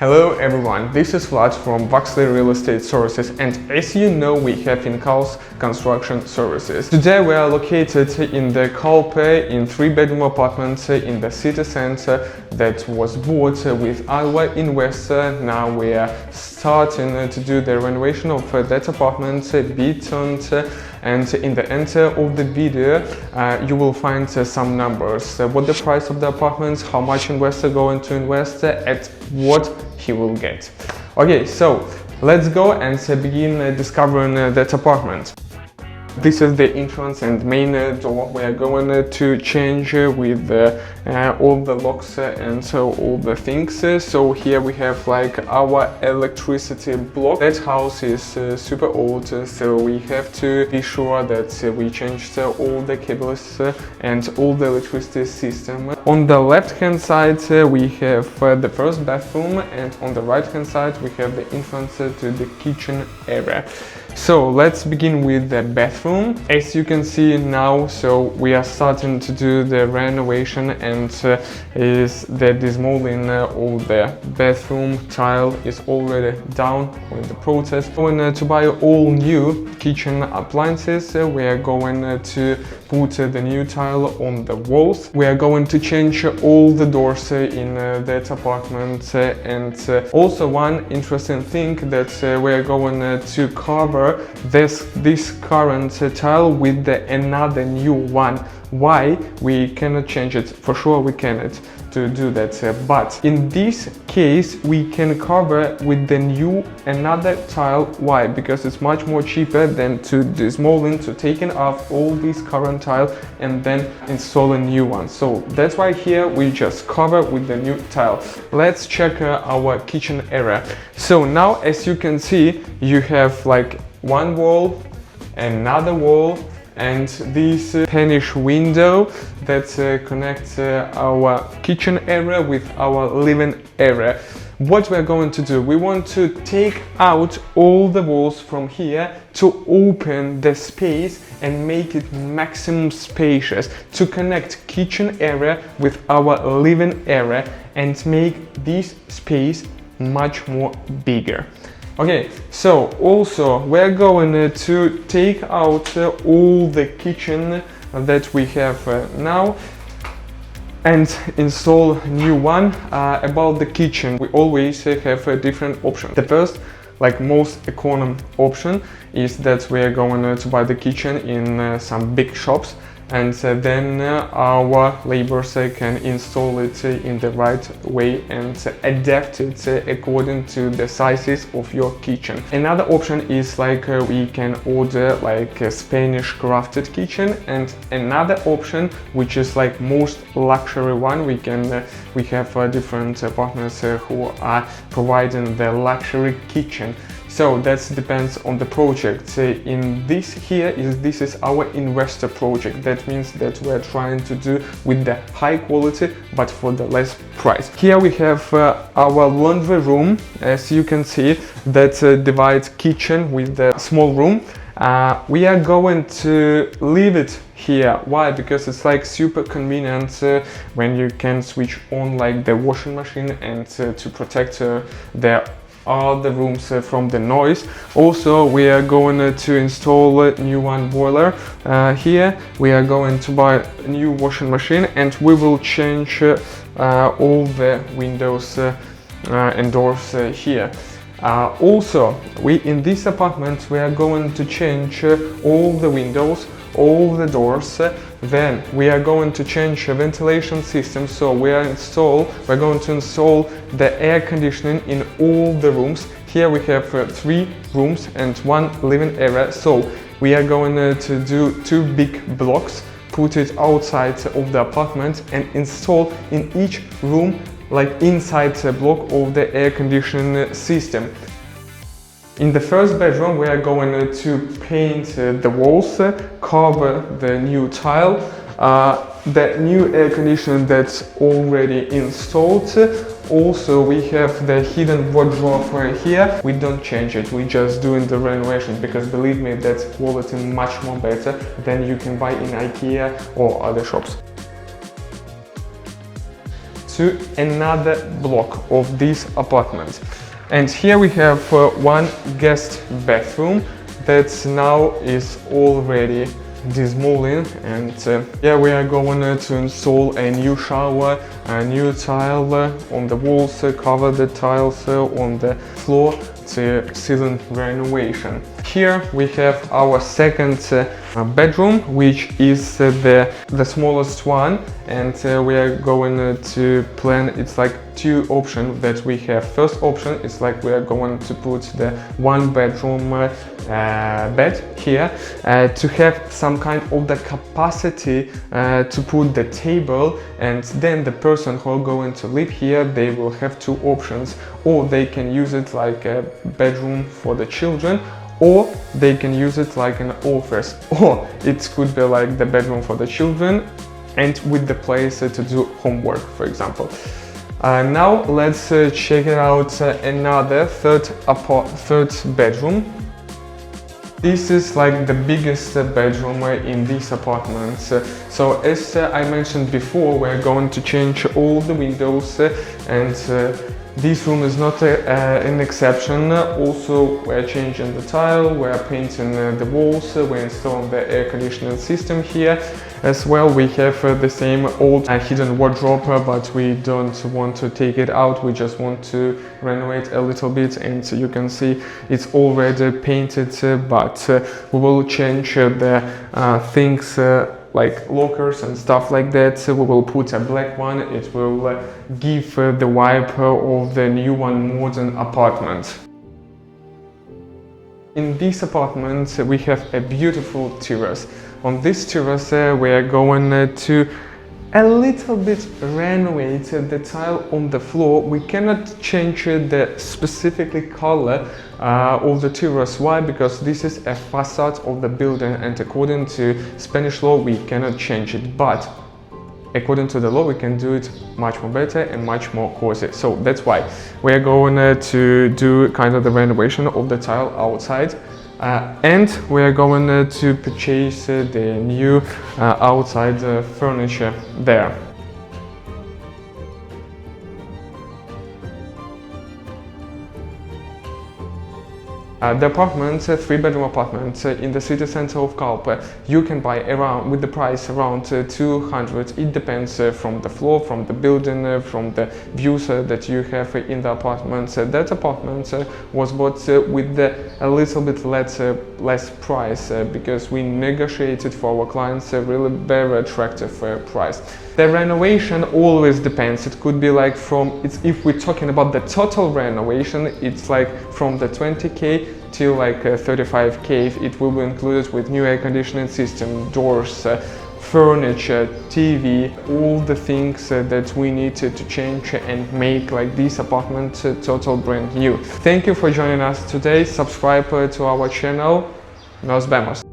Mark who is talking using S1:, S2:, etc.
S1: Hello everyone, this is Vlad from VAXLY Real Estate Services, and as you know, we have in-house construction services. Today we are located in the Calpe in 3-bedroom apartment in the city center that was bought with our investor. Now we are starting to do the renovation of that apartment, bit-turned, and in the end of the video you will find some numbers, what the price of the apartments, how much investor going to invest, at what he will get. Okay, so let's go and begin discovering that apartment. This is the entrance and main door. We are going to change with all the locks and so all the things. So here we have like our electricity block. That house is super old, so we have to be sure that we changed all the cables and all the electricity system. On the left hand side we have the first bathroom, and on the right hand side we have the entrance to the kitchen area. So let's begin with the bathroom. As you can see now, so we are starting to do the renovation, and is the dismantling all the bathroom tile is already down with the process. We're going to buy all new kitchen appliances. We are going to put the new tile on the walls. We are going to change all the doors in that apartment, and also one interesting thing that we are going to cover this current tile with another new one. Why? We cannot change it, for sure we cannot to do that, but in this case we can cover with the new another tile. Why? Because it's much more cheaper than to dismantling, to taking off all this current tile and then install a new one. So that's why here we just cover with the new tile. Let's check our kitchen area. So now, as you can see, you have like one wall, another wall, and this Spanish window that connects our kitchen area with our living area. What we're going to do, we want to take out all the walls from here to open the space and make it maximum spacious, to connect kitchen area with our living area and make this space much more bigger. Okay, so also we're going to take out all the kitchen that we have now and install new one. About the kitchen, we always have a different option. The first, like most economic option, is that we are going to buy the kitchen in some big shops, and then our laborers can install it in the right way and adapt it according to the sizes of your kitchen. Another option is like we can order like a Spanish crafted kitchen, and another option, which is like most luxury one, we have different partners who are providing the luxury kitchen. So that depends on the project. In this is our investor project. That means that we're trying to do with the high quality but for the less price. Here we have our laundry room. As you can see, that divides kitchen with the small room. We are going to leave it here. Why? Because it's like super convenient when you can switch on like the washing machine and to protect the other rooms from the noise. Also, we are going to install a new one boiler. Here we are going to buy a new washing machine, and we will change all the windows and doors here. Also, in this apartment we are going to change all the windows, all the doors. Then we are going to change a ventilation system. So we're going to install the air conditioning in all the rooms. Here we have 3 rooms and 1 living area. So we are going to do 2 big blocks, put it outside of the apartment, and install in each room, like inside the block, of the air conditioning system. In the first bedroom we are going to paint the walls, cover the new tile, the new air conditioner that's already installed. Also we have the hidden wardrobe here. We don't change it, we just doing the renovation, because believe me, that's quality much more better than you can buy in IKEA or other shops. to another block of this apartment. And here we have one guest bathroom that now is already dismantling, and yeah, we are going to install a new shower, a new tile on the walls, cover the tiles on the floor, to ceiling renovation. Here we have our second bedroom, which is the smallest one, and we are going to plan. It's like two options that we have. First option is like we are going to put the one bedroom bed here to have some kind of the capacity to put the table, and then the person who are going to live here, they will have two options, or they can use it like a bedroom for the children, or they can use it like an office, or it could be like the bedroom for the children and with the place to do homework, for example. Now let's check it out, another third bedroom. This is like the biggest bedroom in this apartment. So as I mentioned before, we're going to change all the windows, and this room is not an exception. Also, we're changing the tile, we're painting the walls, we're installing the air conditioning system here. As well, we have the same old hidden wardrobe, but we don't want to take it out. We just want to renovate a little bit, and you can see it's already painted, but we will change the things like lockers and stuff like that. We will put a black one. It will give the vibe of the new one, modern apartment. In this apartment we have a beautiful terrace. On this terrace we are going to a little bit renovate the tile on the floor. We cannot change the specifically color of the terrace. Why? Because this is a facade of the building, and according to Spanish law we cannot change it, but according to the law we can do it much more better and much more cozy. So that's why we are going to do kind of the renovation of the tile outside, and we are going to purchase the new outside furniture there. The apartment, three-bedroom apartment in the city center of Calpe, you can buy around with the price around 200. It depends from the floor, from the building, from the views that you have in the apartment. That apartment was bought with a little bit less price because we negotiated for our clients a really very attractive price. The renovation always depends. It could be like if we're talking about the total renovation, it's like from the 20k till like 35k. It will be included with new air conditioning system, doors, furniture, TV, all the things that we need to change and make like this apartment total brand new. Thank you for joining us today. Subscribe to our channel. Nos vemos.